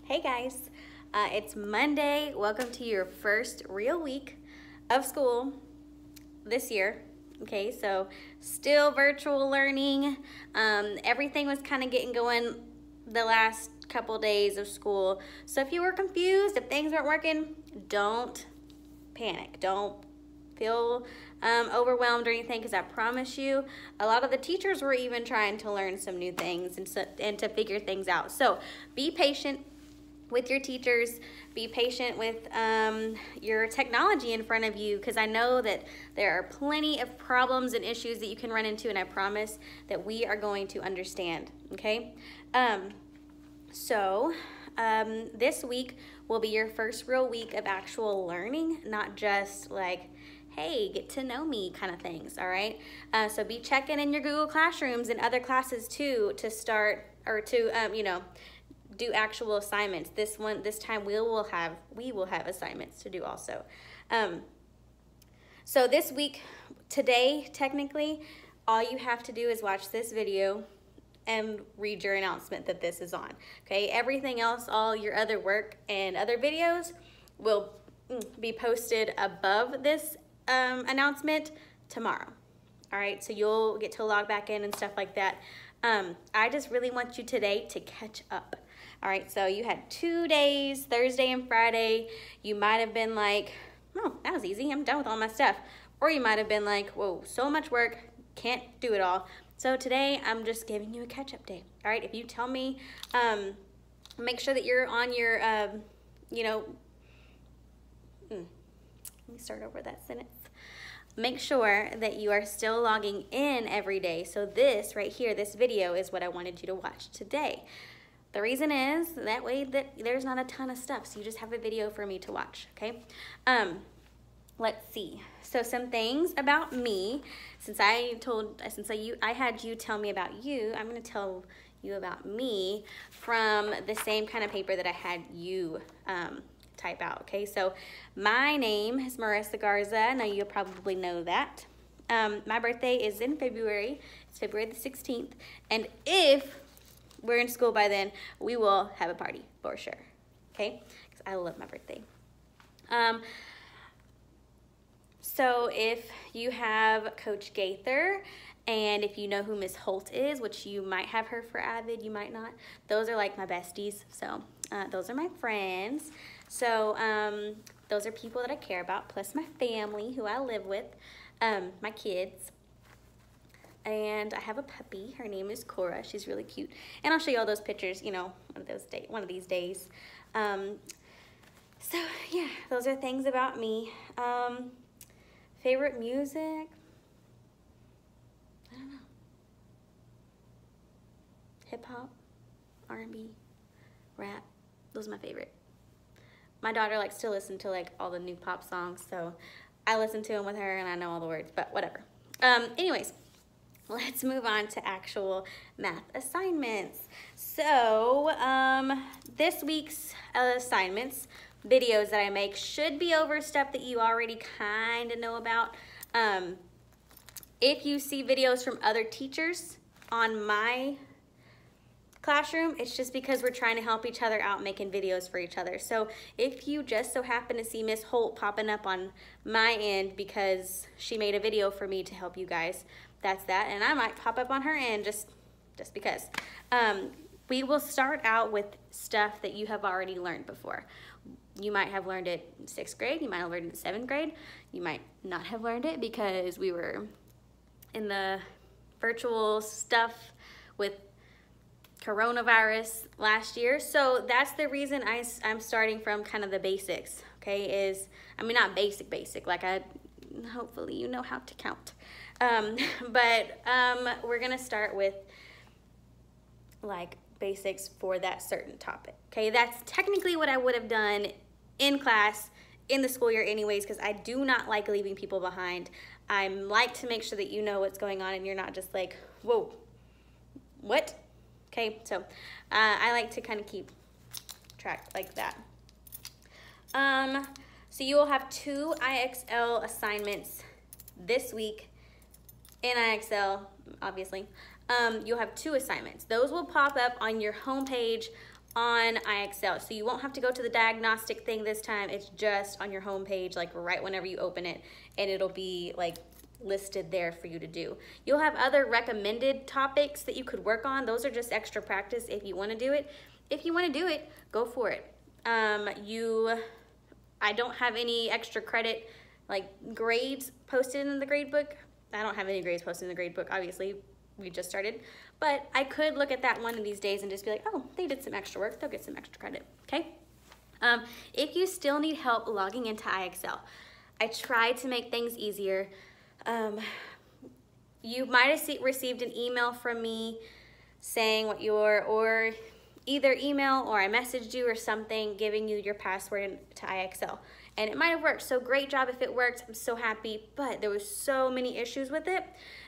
Hey guys, it's Monday. Welcome to your first real week of school this year. Okay, so still virtual learning. Everything was kind of getting going the last couple days of school. So if you were confused, if things weren't working, don't panic. Don't feel overwhelmed or anything, because I promise you, a lot of the teachers were even trying to learn some new things and to figure things out. So be patient with your teachers, be patient with your technology in front of you, because I know that there are plenty of problems and issues that you can run into, and I promise that we are going to understand, okay? This week will be your first real week of actual learning, not just like, hey, get to know me kind of things, all right? So be checking in your Google Classrooms and other classes too to start, or to, do actual assignments. This time we will have assignments to do also. So this week, today, technically, all you have to do is watch this video and read your announcement that this is on. Okay, everything else, all your other work and other videos will be posted above this announcement tomorrow. All right, so you'll get to log back in and stuff like that. I just really want you today to catch up. All right, so you had 2 days, Thursday and Friday. You might have been like, oh, that was easy, I'm done with all my stuff. Or you might have been like, whoa, so much work, can't do it all. So today, I'm just giving you a catch-up day. All right, if you tell me, make sure that you're on your, let me start over that sentence. Make sure that you are still logging in every day. So this right here, this video is what I wanted you to watch today. The reason is that way that there's not a ton of stuff, so you just have a video for me to watch, okay? Let's see. So some things about me, since I had you tell me about you, I'm gonna tell you about me from the same kind of paper that I had you type out, okay? So my name is Marissa Garza. I know you probably know that. My birthday is in February. It's February the 16th, and if we're in school by then, we will have a party for sure, okay? Because I love my birthday. So if you have Coach Gaither, and if you know who Miss Holt is, which you might have her for Avid, you might not, those are like my besties. So those are my friends. So those are people that I care about, plus my family who I live with, my kids. And I have a puppy. Her name is Cora. She's really cute. And I'll show you all those pictures, one of these days. So yeah, those are things about me. Favorite music? I don't know. Hip hop, R&B, rap. Those are my favorite. My daughter likes to listen to like all the new pop songs, so I listen to them with her and I know all the words, but whatever. Anyways. Let's move on to actual math assignments. So this week's assignments, videos that I make, should be over stuff that you already kind of know about. If you see videos from other teachers on my classroom, it's just because we're trying to help each other out making videos for each other. So if you just so happen to see Miss Holt popping up on my end because she made a video for me to help you guys, that's that, and I might pop up on her end just because. We will start out with stuff that you have already learned before. You might have learned it in 6th grade, you might have learned it in 7th grade, you might not have learned it because we were in the virtual stuff with coronavirus last year. So that's the reason I'm starting from kind of the basics, okay? Not basic, like hopefully you know how to count. We're gonna start with like basics for that certain topic, okay? That's technically what I would have done in class in the school year anyways, because I do not like leaving people behind. I like to make sure that you know what's going on and you're not just like, whoa, what? Okay, so I like to kind of keep track like that. So you will have 2 IXL assignments this week. In IXL, obviously, you'll have 2 assignments. Those will pop up on your homepage on IXL. So you won't have to go to the diagnostic thing this time. It's just on your home page, like right whenever you open it, and it'll be like listed there for you to do. You'll have other recommended topics that you could work on. Those are just extra practice if you want to do it. If you want to do it, go for it. I don't have any extra credit like grades posted in the grade book. I don't have any grades posted in the grade book, obviously. We just started, but I could look at that one of these days and just be like, oh, they did some extra work, they'll get some extra credit, okay? If you still need help logging into IXL, I tried to make things easier. You might have received an email from me saying what or either email or I messaged you or something giving you your password to IXL. And it might have worked, so great job if it worked, I'm so happy, but there was so many issues with it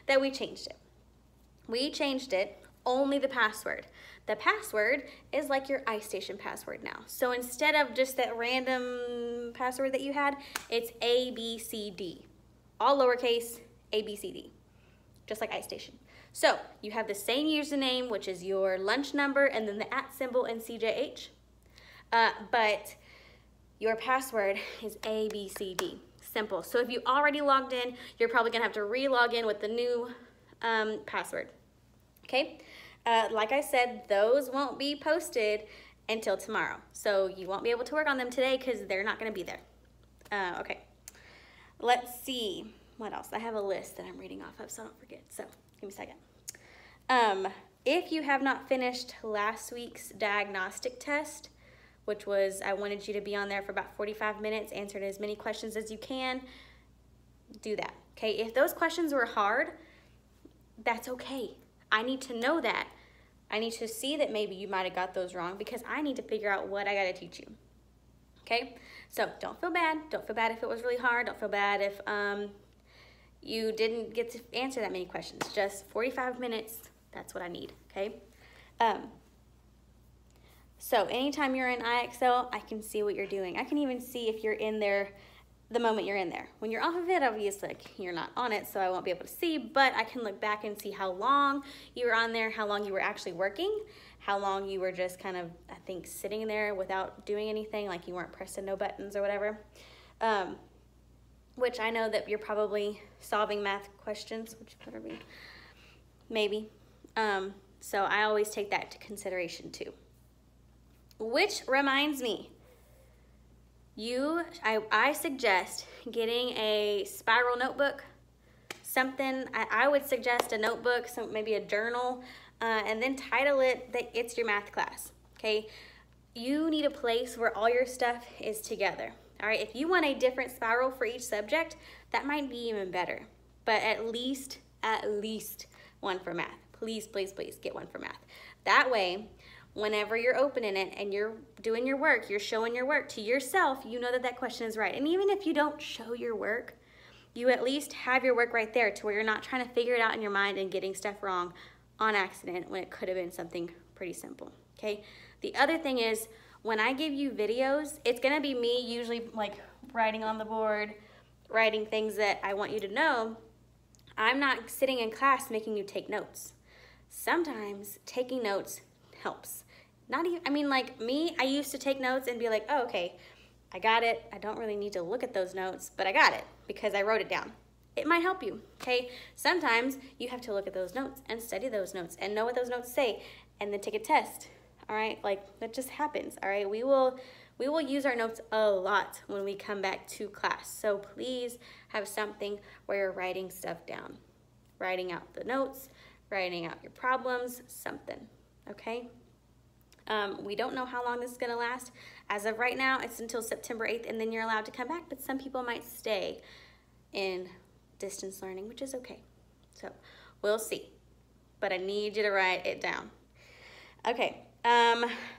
that we changed it. We changed it, only the password. The password is like your iStation password now. So instead of just that random password that you had, it's ABCD. All lowercase, ABCD, just like iStation. So you have the same username, which is your lunch number and then the @ symbol and CJH. But your password is ABCD, simple. So if you already logged in, you're probably gonna have to re-log in with the new password, okay? Like I said, those won't be posted until tomorrow. So you won't be able to work on them today because they're not gonna be there. Okay, let's see, what else? I have a list that I'm reading off of so I don't forget, so give me a second. If you have not finished last week's diagnostic test, which was, I wanted you to be on there for about 45 minutes, answering as many questions as you can, do that, okay? If those questions were hard, that's okay. I need to know that. I need to see that maybe you might have got those wrong because I need to figure out what I gotta teach you, okay? So don't feel bad. Don't feel bad if it was really hard. Don't feel bad if you didn't get to answer that many questions. Just 45 minutes, that's what I need, okay? So anytime you're in IXL, I can see what you're doing. I can even see if you're in there the moment you're in there. When you're off of it, obviously like, you're not on it, so I won't be able to see, but I can look back and see how long you were on there, how long you were actually working, how long you were just kind of, I think, sitting there without doing anything, like you weren't pressing no buttons or whatever. Which I know that you're probably solving math questions, which better be, maybe. So I always take that into consideration too. Which reminds me, I suggest getting a spiral notebook, something. I would suggest a notebook, maybe a journal, and then title it that it's your math class, okay? You need a place where all your stuff is together, all right? If you want a different spiral for each subject, that might be even better, but at least one for math. Please, please, please get one for math. That way, whenever you're opening it and you're doing your work, you're showing your work to yourself, you know that that question is right. And even if you don't show your work, you at least have your work right there to where you're not trying to figure it out in your mind and getting stuff wrong on accident when it could have been something pretty simple, okay? The other thing is, when I give you videos, it's gonna be me usually like writing on the board, writing things that I want you to know. I'm not sitting in class making you take notes. Sometimes taking notes helps. Not even, I mean, like me, I used to take notes and be like, oh, okay, I got it. I don't really need to look at those notes, but I got it because I wrote it down. It might help you, okay? Sometimes you have to look at those notes and study those notes and know what those notes say and then take a test, all right? Like, that just happens, all right? We will use our notes a lot when we come back to class, so please have something where you're writing stuff down. Writing out the notes, writing out your problems, something, okay? We don't know how long this is gonna last. As of right now, it's until September 8th, and then you're allowed to come back, but some people might stay in distance learning, which is okay. So we'll see, but I need you to write it down. Okay,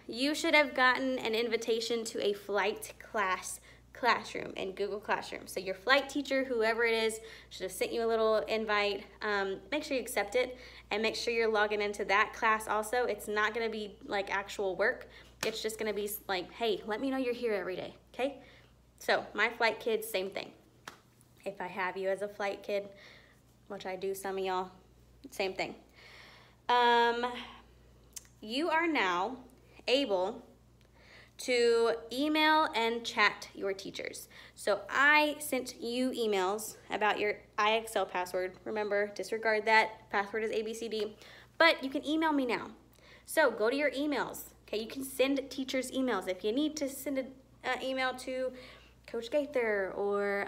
you should have gotten an invitation to a flight classroom in Google Classroom. So your flight teacher, whoever it is, should have sent you a little invite. Make sure you accept it and make sure you're logging into that class also. It's not gonna be like actual work. It's just gonna be like, hey, let me know you're here every day, okay? So my flight kids, same thing. If I have you as a flight kid, which I do, some of y'all, same thing. You are now able to email and chat your teachers. So I sent you emails about your IXL password. Remember, disregard that. Password is ABCD. But you can email me now. So go to your emails. Okay, you can send teachers emails. If you need to send an email to Coach Gaither or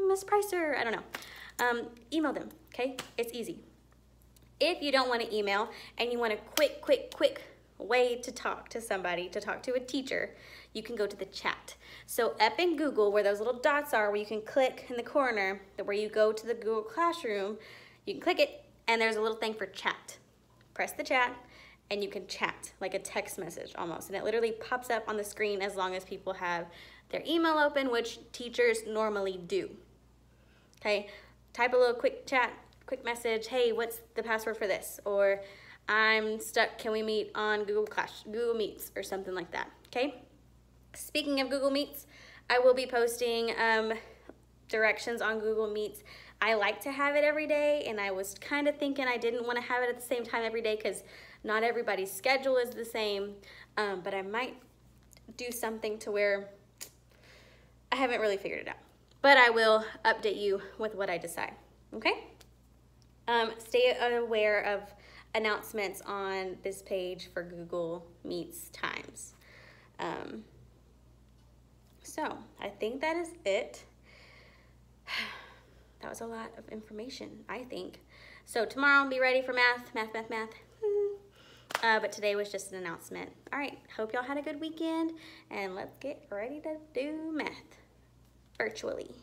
Miss Pricer, I don't know. Email them, okay? It's easy. If you don't want to email and you want a quick way to talk to somebody, to talk to a teacher, you can go to the chat. So up in Google, where those little dots are, where you can click in the corner, where you go to the Google Classroom, you can click it, and there's a little thing for chat. Press the chat, and you can chat, like a text message almost. And it literally pops up on the screen as long as people have their email open, which teachers normally do. Okay, type a little quick chat, quick message, hey, what's the password for this? Or I'm stuck, can we meet on Google Meets or something like that, okay? Speaking of Google Meets, I will be posting directions on Google Meets. I like to have it every day, and I was kind of thinking I didn't want to have it at the same time every day because not everybody's schedule is the same, but I might do something to where I haven't really figured it out. But I will update you with what I decide, okay? Stay aware of announcements on this page for Google Meets times. So I think that is it. That was a lot of information, I think. So tomorrow, be ready for math. But today was just an announcement. All right, hope y'all had a good weekend, and let's get ready to do math virtually.